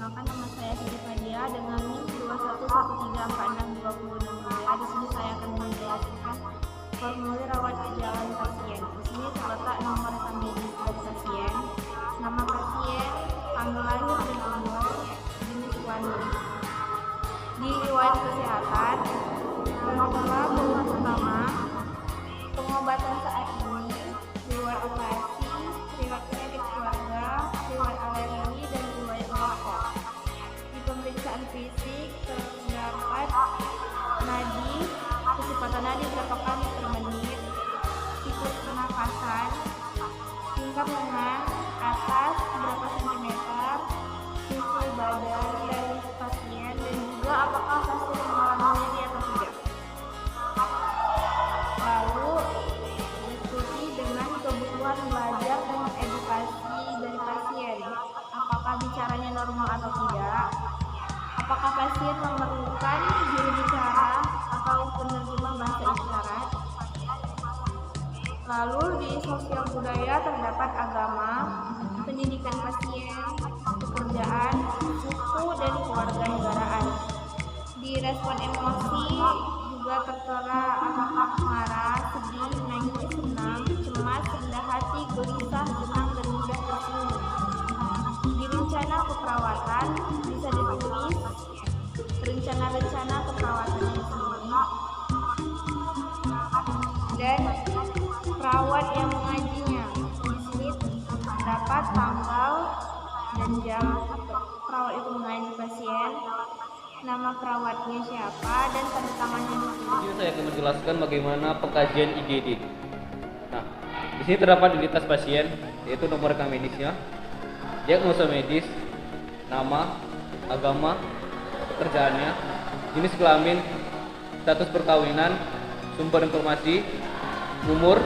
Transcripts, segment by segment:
Perkenalkan, nama saya Siti Fadia dengan NIM 2113462062. Di sini saya akan menjelaskan formulir rawat jalan pasien. Di sini terletak nomor rekam medis dari pasien, nama pasien, tanggal lahir dan umur, jenis kelamin. Di riwayat kesehatan, masalah keluhan utama, pengobatan saat ini, riwayat operasi, riwayat penyakit keluarga, riwayat alergi, dan riwayat merokok. Di pemeriksaan fisik terdapat nadi, kecepatan nadi berapa kali per menit, siklus pernafasan, tingkat lengan atas berapa sentimeter, suhu badan dari pasien, dan juga apakah pasien mengalami nyeri atau tidak. Lalu diskusi dengan kebutuhan belajar dan edukasi dari pasien. Apakah bicaranya normal atau tidak? Apakah pasien memerlukan juru bicara atau penerjemah bahasa isyarat? Lalu di sosial budaya terdapat agama, pendidikan pasien, pekerjaan, suku, dan kewarganegaraan. Di respon emosi juga tertera apakah marah, sedih, nangis, senang, cemas, rendah hati, gelisah, tenang, dan mudah tersinggung. Di rencana keperawatan bisa ditulis rencana-rencana keperawatan di sini, dan perawat yang mengajinya. Di sini terdapat tanggal dan jam perawat itu mengaji pasien, nama perawatnya siapa, dan tanda tangannya di sini. Ini saya akan menjelaskan bagaimana pengkajian IGD. Nah, di sini terdapat identitas pasien, yaitu nomor rekam medisnya, diagnosa medis, nama, agama, pekerjaannya, jenis kelamin, status perkawinan, sumber informasi, umur,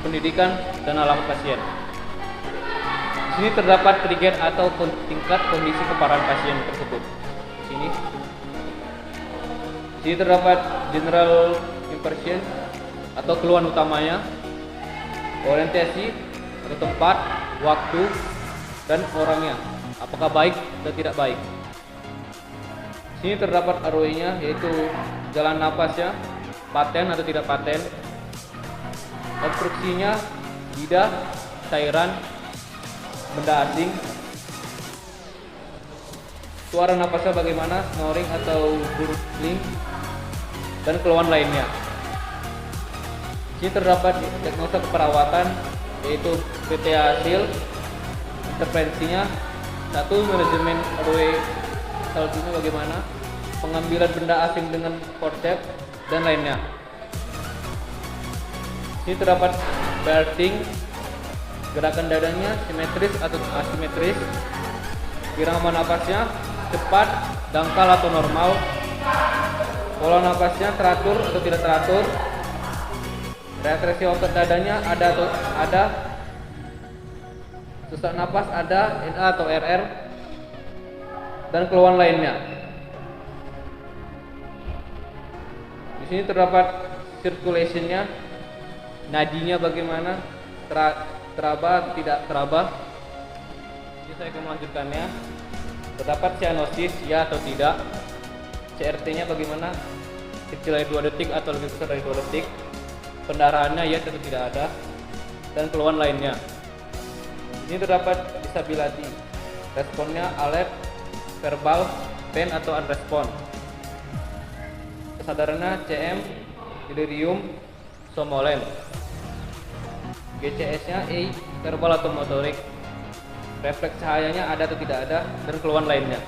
pendidikan, dan alamat pasien. Di sini terdapat trigger atau tingkat kondisi keparahan pasien tersebut. Di sini terdapat general impression atau keluhan utamanya, orientasi atau tempat, waktu, dan orangnya, apakah baik atau tidak baik. Di sini terdapat ROI-nya, yaitu jalan napasnya, paten atau tidak paten, obstruksinya, lidah, cairan, benda asing, suara napasnya bagaimana, snoring atau gurgling, dan keluhan lainnya. Di sini terdapat diagnosa keperawatan, yaitu PT hasil, intervensinya, satu, manajemen RW selanjutnya bagaimana, pengambilan benda asing dengan forceps, dan lainnya. Di sini terdapat belting, gerakan dadanya simetris atau asimetris, irama napasnya cepat, dangkal atau normal, pola napasnya teratur atau tidak teratur, reaksi otot dadanya ada atau ada, sesak napas ada, NA atau RR, dan keluhan lainnya. Di sini terdapat circulation-nya, nadinya bagaimana, teraba atau tidak teraba. Ini saya akan melanjutkannya. Terdapat cyanosis, ya atau tidak. CRT-nya bagaimana, kecil dari 2 detik atau lebih besar dari 2 detik. Pendarahannya ya atau tidak ada, dan keluhan lainnya. Ini terdapat disability, responnya alert, verbal, pain atau unrespond. Kesadarannya CM, delirium, somnolen. GCS-nya A, verbal atau motorik, refleks cahayanya ada atau tidak ada, dan keluhan lainnya.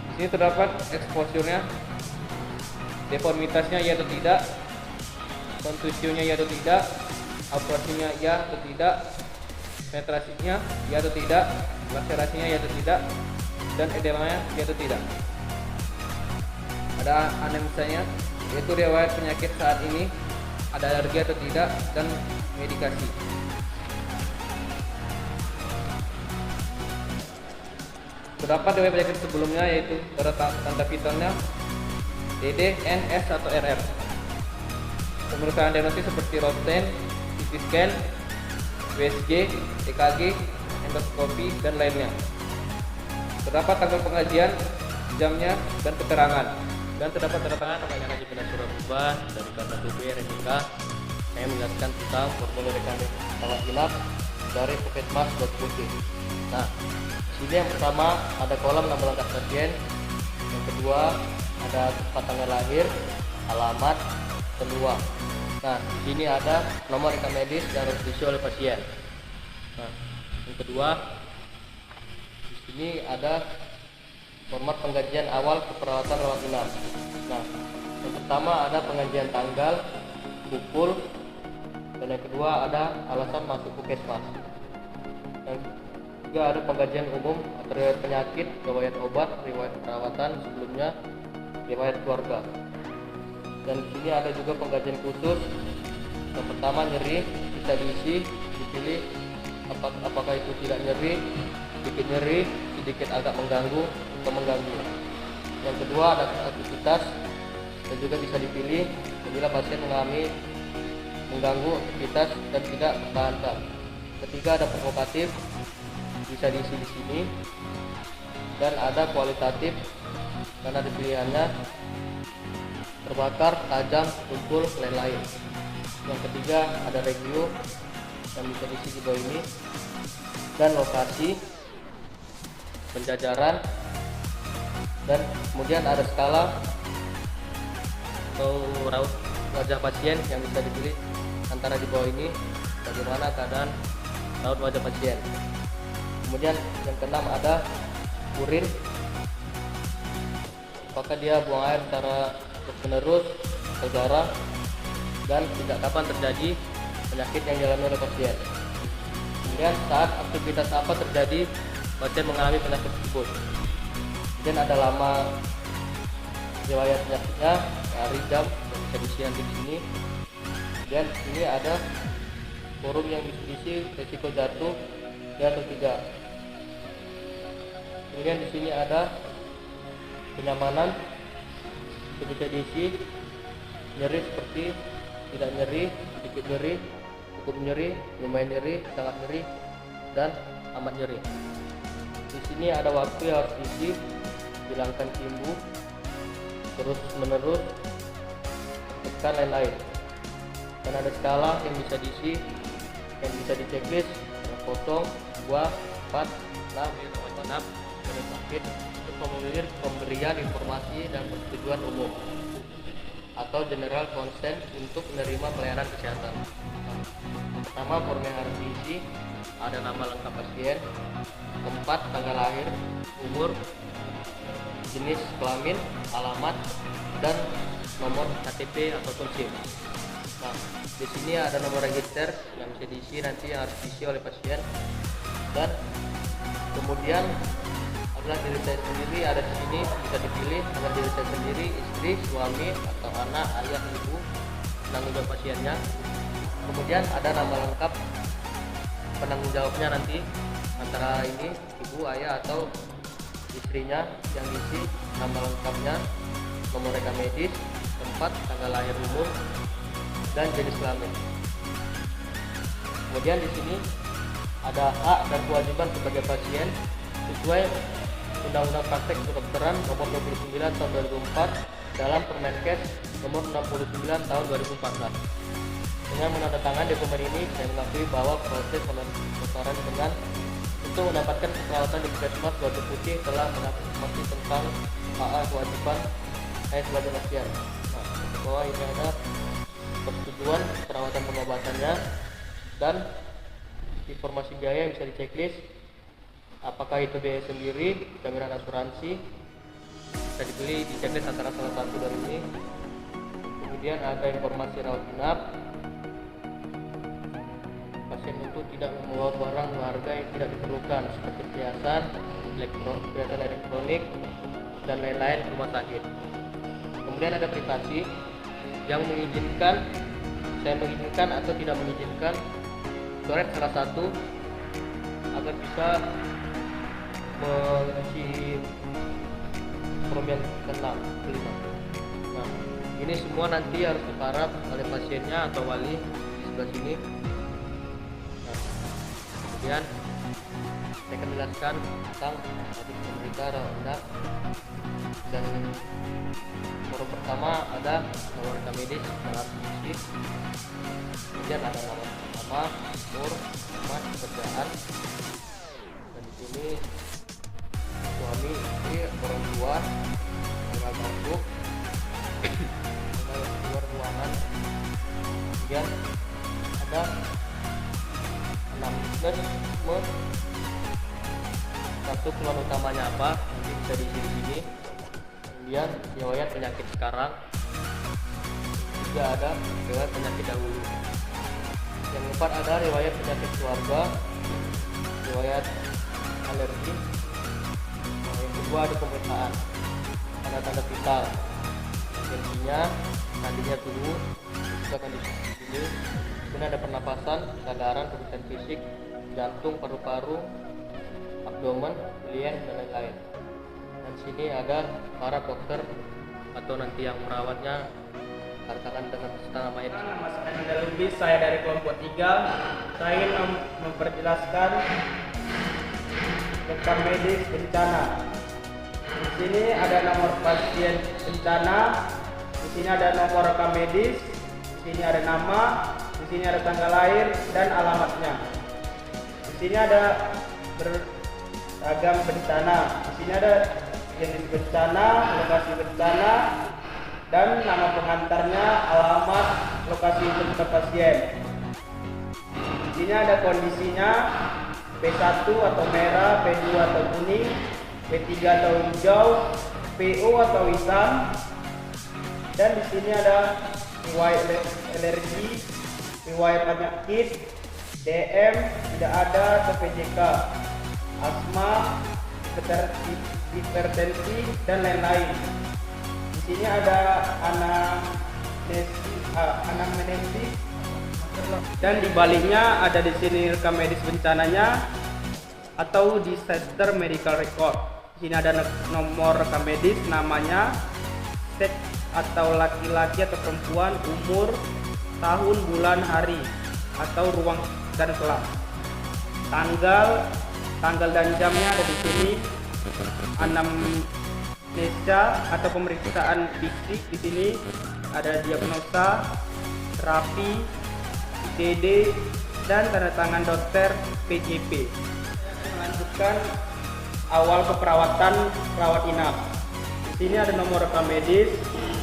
Di sini terdapat exposure-nya, deformitasnya ya atau tidak, kontusinya ya atau tidak, abrasinya ya atau tidak, penetrasinya ya atau tidak, laserasinya ya atau tidak, dan edemanya ya atau tidak. Ada anemsianya, yaitu riwayat penyakit saat ini, ada alergi atau tidak, dan medikasi. Terdapat riwayat penyakit sebelumnya, yaitu tanda vitalnya DD, NS atau RR. Pemeriksaan diagnosis seperti ronsen, CT scan, USG, EKG, endoskopi, dan lainnya. Terdapat tanggal pengajian, jamnya, dan keterangan. Dan terdapat tanda namanya Haji Pindah Surat Ubah dari karena RPK. Saya menjelaskan tentang formulir rekening rawat inap dari Puskesmas Batu Putih. Nah, sini yang pertama ada kolom nama lengkap pasien, yang kedua ada tempat tanggal lahir, alamat, kedua. Nah, di sini ada nomor rekam medis yang harus diisi oleh pasien. Nah, yang kedua di sini ada format penggajian awal keperawatan rawat inap. Nah, yang pertama ada penggajian tanggal, pukul, dan yang kedua ada alasan masuk puskesmas. Yang ketiga ada penggajian umum atau riwayat penyakit, riwayat obat, riwayat perawatan sebelumnya, riwayat keluarga. Dan di sini ada juga penggajian khusus. Yang pertama nyeri, bisa diisi, dipilih apakah itu tidak nyeri, sedikit agak mengganggu atau mengganggu. Yang kedua ada aktivitas dan juga bisa dipilih apabila pasien mengalami mengganggu aktivitas dan tidak mempertahankan. Ketiga ada provokatif, bisa diisi di sini. Dan ada kualitatif dan ada pilihannya terbakar, tajam, tumpul, lain-lain. Yang ketiga ada review yang bisa diisi di bawah ini. Dan lokasi, penjajaran, dan kemudian ada skala atau raut wajah pasien yang bisa dipilih antara di bawah ini bagaimana keadaan raut wajah pasien. Kemudian yang keenam ada urin, apakah dia buang air secara terus-menerus atau jarang, dan sejak kapan terjadi penyakit yang dialami oleh pasien. Kemudian saat aktivitas apa terjadi pasien mengalami penyakit tersebut. Kemudian ada lama riwayat penyakitnya, hari, jam, yang bisa diisi nanti di sini. Dan ini ada forum yang diisi risiko jatuh ya atau tidak. Kemudian di sini ada kenyamanan, bisa diisi nyeri seperti tidak nyeri, sedikit nyeri, cukup nyeri, lumayan nyeri, sangat nyeri, dan amat nyeri. Di sini ada waktu yang harus diisi, hilangkan timbu, terus menerus, tekan lain-lain. Dan ada skala yang bisa diisi, yang bisa di-checklist, 0, 2, 4, 6, sakit untuk formulir pemberian informasi dan persetujuan umum atau general consent untuk menerima pelayanan kesehatan. Pertama, form yang harus diisi ada nama lengkap pasien, tempat, tanggal lahir, umur, jenis kelamin, alamat, dan nomor KTP ataupun SIM. Nah, di sini ada nomor register yang bisa diisi nanti yang harus diisi oleh pasien. Dan kemudian adalah diri saya sendiri ada di sini, bisa dipilih dengan diri saya sendiri, istri, suami, atau anak, ayah, ibu, penanggung jawab pasiennya. Kemudian ada nama lengkap penanggung jawabnya nanti antara ini ibu, ayah, atau istrinya yang diisi nama lengkapnya, nomor rekam medis, tempat, tanggal lahir, umur, dan jenis kelamin. Kemudian di sini ada hak dan kewajiban sebagai pasien sesuai Undang-Undang Praktek Kedokteran Nomor 29 Tahun 2004 dalam Permenkes Nomor 69 Tahun 2014. Dengan menandatangani dokumen ini, saya mengakui bahwa proses pendaftaran dengan untuk mendapatkan perawatan di Puskesmas Batu Putih telah mendapat informasi tentang hak kewajiban saya sebagai pasien. Nah, di bawah ini ada persetujuan perawatan pengobatannya dan informasi biaya yang bisa diceklis. Apakah itu biaya sendiri, jaminan asuransi, bisa dipilih di checklist antara salah satu dari ini. Kemudian ada informasi rawat inap, pasien itu tidak membawa barang berharga yang tidak diperlukan seperti perhiasan elektronik, dan lain-lain ke rumah sakit. Kemudian ada privasi yang mengizinkan, saya mengizinkan atau tidak mengizinkan coret salah satu agar bisa mengisi form yang kelima. Nah, ini semua nanti harus diparaf oleh pasiennya atau wali di sebelah sini. Nah, kemudian akan menjelaskan tentang tadi penderita rawat dan nomor pertama ada nomor rekam medis alat fisik, kemudian ada nama, umur, pekerjaan, dan di sini suami, istri, orang tua, tanggal masuk, tanggal keluar ruangan, kemudian ada 6 plus satu keluhan utamanya apa nanti bisa di sini. Kemudian riwayat penyakit sekarang, juga ada riwayat penyakit dahulu. Yang keempat ada riwayat penyakit keluarga, riwayat alergi. Yang kedua ada pemeriksaan tanda-tanda vital, tensinya, nadinya tubuh, itu akan disini. Kemudian ada pernapasan, kesadaran, kebutuhan fisik, jantung, paru-paru, abdomen, lien, dan lain-lain. Dan sini ada para dokter atau nanti yang merawatnya katakan dengan peserta namanya. Nama saya Nanda Lubis, saya dari kelompok 3. Saya ingin memperjelaskan rekam medis bencana. Di sini ada nomor pasien bencana, di sini ada nomor rekam medis, di sini ada nama, di sini ada tanggal lahir dan alamatnya. Di sini ada beragam bencana. Di sini ada jenis bencana, lokasi bencana, dan nama pengantarnya, alamat, lokasi untuk pasien. Di sini ada kondisinya P1 atau merah, P2 atau kuning, P3 atau hijau, PO atau hitam. Dan di sini ada riwayat alergi, riwayat penyakit, DM tidak ada, atau PJK, asma, hipertensi, dan lain-lain. Di sini ada anamnesis, dan di baliknya ada di sini rekam medis bencananya atau disaster medical record. Di sini ada nomor rekam medis, namanya, seks atau laki-laki atau perempuan, umur, tahun, bulan, hari, atau ruang dan kelas, tanggal dan jamnya ada di sini. Anamnesia atau pemeriksaan fisik, di sini ada diagnosa, terapi, ITD, dan tanda tangan dokter PJP. Melanjutkan awal keperawatan rawat inap. Di sini ada nomor rekam medis,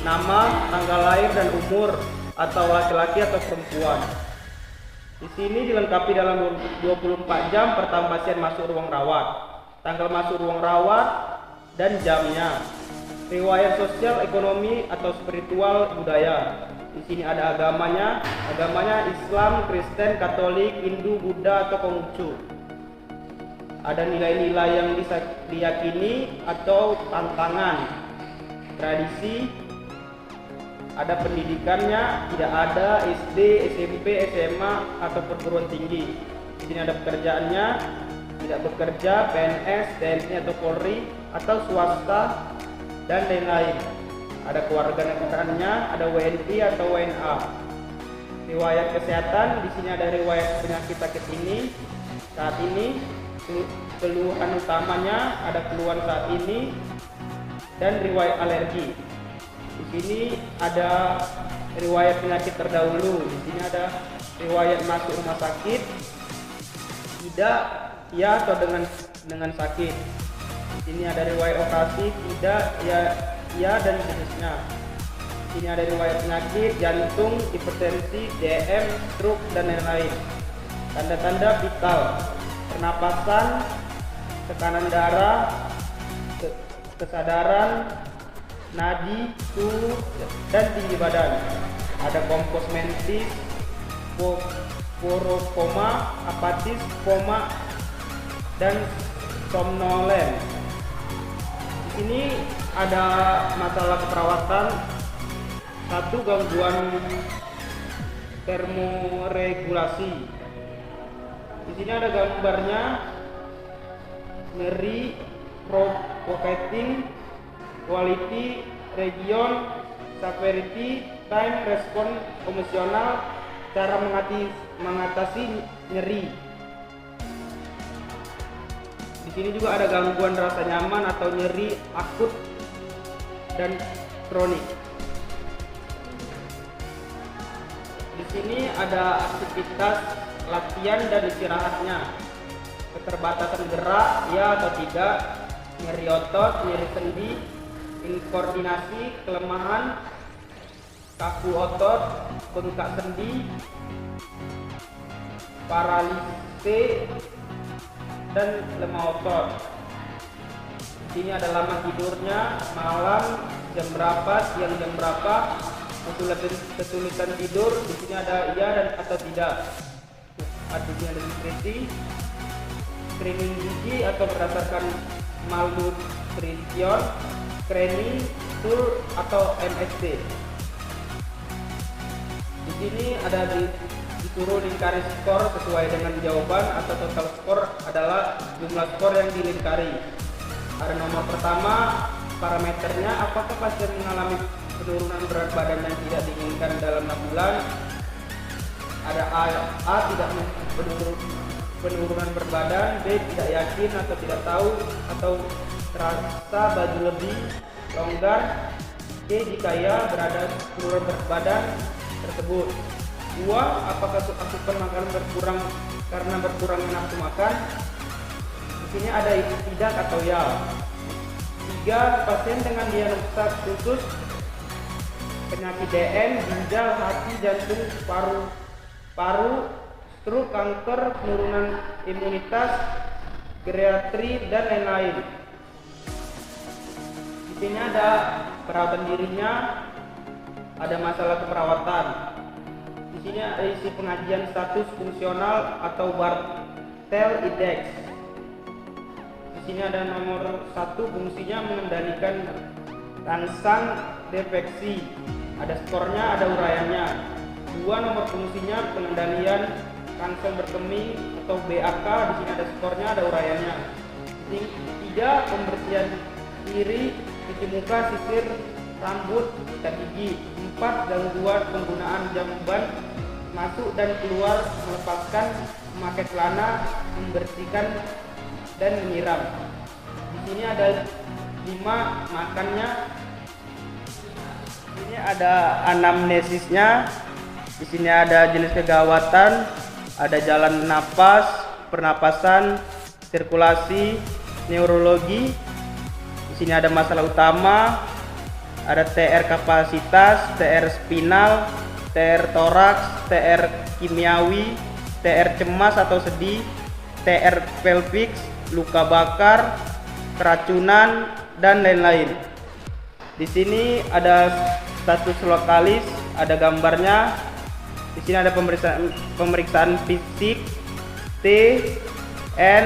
nama, tanggal lahir dan umur, atau laki-laki atau perempuan. Di sini dilengkapi dalam 24 jam pertama pasien masuk ruang rawat, tanggal masuk ruang rawat, dan jamnya. Riwayat sosial, ekonomi, atau spiritual, budaya. Di sini ada agamanya Islam, Kristen, Katolik, Hindu, Buddha, atau Konghucu. Ada nilai-nilai yang diyakini atau tantangan, tradisi, ada pendidikannya, tidak ada, SD, SMP, SMA, atau perguruan tinggi. Di sini ada pekerjaannya, tidak bekerja, PNS, TNI atau Polri, atau swasta, dan lain-lain. Ada kewarganegaraannya, ada WNI atau WNA. Riwayat kesehatan, di sini ada riwayat penyakit sakit ini, saat ini, keluhan utamanya, ada keluhan saat ini, dan riwayat alergi. Di sini ada riwayat penyakit terdahulu. Di sini ada riwayat masuk rumah sakit, tidak, ya, atau dengan sakit. Di sini ada riwayat operasi, tidak, ya, dan jenisnya. Di sini ada riwayat penyakit jantung, hipertensi, DM, stroke, dan lain-lain. Tanda-tanda vital, pernapasan, tekanan darah, kesadaran, nadi, suhu, dan tinggi badan. Ada kompos mentis, porokoma, apatis, koma, dan somnolen. Di sini ada masalah keperawatan. 1. Gangguan termoregulasi. Di sini ada gambarnya, nyeri, provocating, quality, region, severity, time, respon, emosional, cara mengatasi nyeri. sini juga ada gangguan rasa nyaman atau nyeri akut dan kronik. Di sini ada aktivitas latihan dan istirahatnya, keterbatasan gerak ya atau tidak, nyeri otot, nyeri sendi, inkoordinasi, kelemahan, kaku otot, bengkak sendi, paralise, dan lemah otot. Di sini ada lama tidurnya, malam, jam berapa, siang jam berapa, kesulitan tidur. Di sini ada iya dan atau tidak. Artinya ada diskresi, screening gizi atau berdasarkan malnutrition, screening tool atau MST. Di sini ada disuruh lingkari skor sesuai dengan jawaban atau total skor adalah jumlah skor yang dilingkari. Ada nomor pertama, parameternya apakah pasien mengalami penurunan berat badan yang tidak diinginkan dalam 6 bulan. Ada A tidak penurunan berat badan, B tidak yakin atau tidak tahu atau terasa baju lebih longgar, C jika ya berada penurunan berat badan tersebut. 2. Apakah asupan makanan berkurang karena berkurangnya nafsu makan? Di sini ada tidak atau ya. 3. Pasien dengan diagnosa khusus penyakit DM, ginjal, hati, jantung, paru, stroke, kanker, penurunan imunitas, geriatri, dan lain-lain. Di sini ada perawatan dirinya, ada masalah keperawatan. Di sini ada isi pengajian status fungsional atau Bartel Index. Di sini ada nomor 1, fungsinya mengendalikan rangsang defeksi. Ada skornya, ada uraiannya. 2. Nomor fungsinya pengendalian rangsang berkemih atau BAK. Di sini ada skornya, ada uraiannya. 3. Pembersihan diri, cuci muka, sisir rambut, sikat gigi. 4. Gangguan penggunaan jamban masuk dan keluar, melepaskan, memakai celana, membersihkan dan menyiram. Di sini ada 5 makannya. Ini ada anamnesisnya. Di sini ada jenis kegawatan, ada jalan napas, pernapasan, sirkulasi, neurologi. Di sini ada masalah utama, ada TR kapasitas, TR spinal, TR toraks, TR kimiawi, TR cemas atau sedih, TR pelvic, luka bakar, keracunan, dan lain-lain. Di sini ada status lokalis, ada gambarnya. Di sini ada pemeriksaan fisik T, N,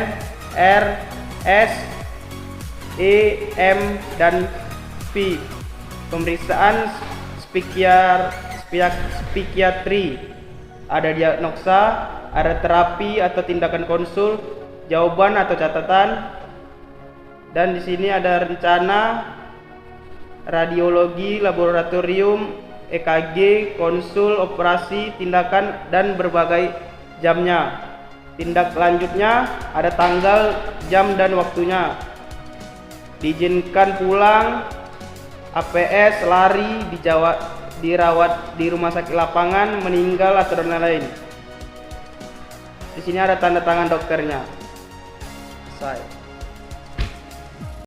R, S, E, M, dan P. Pemeriksaan psikiatri, ada diagnosa, ada terapi atau tindakan konsul, jawaban atau catatan, dan di sini ada rencana, radiologi, laboratorium, EKG, konsul, operasi, tindakan, dan berbagai jamnya. Tindak lanjutnya ada tanggal, jam, dan waktunya. Diizinkan pulang, APS, lari, dirawat di rumah sakit lapangan, meninggal, atau dan lain-lain. Di sini ada tanda tangan dokternya. Selesai.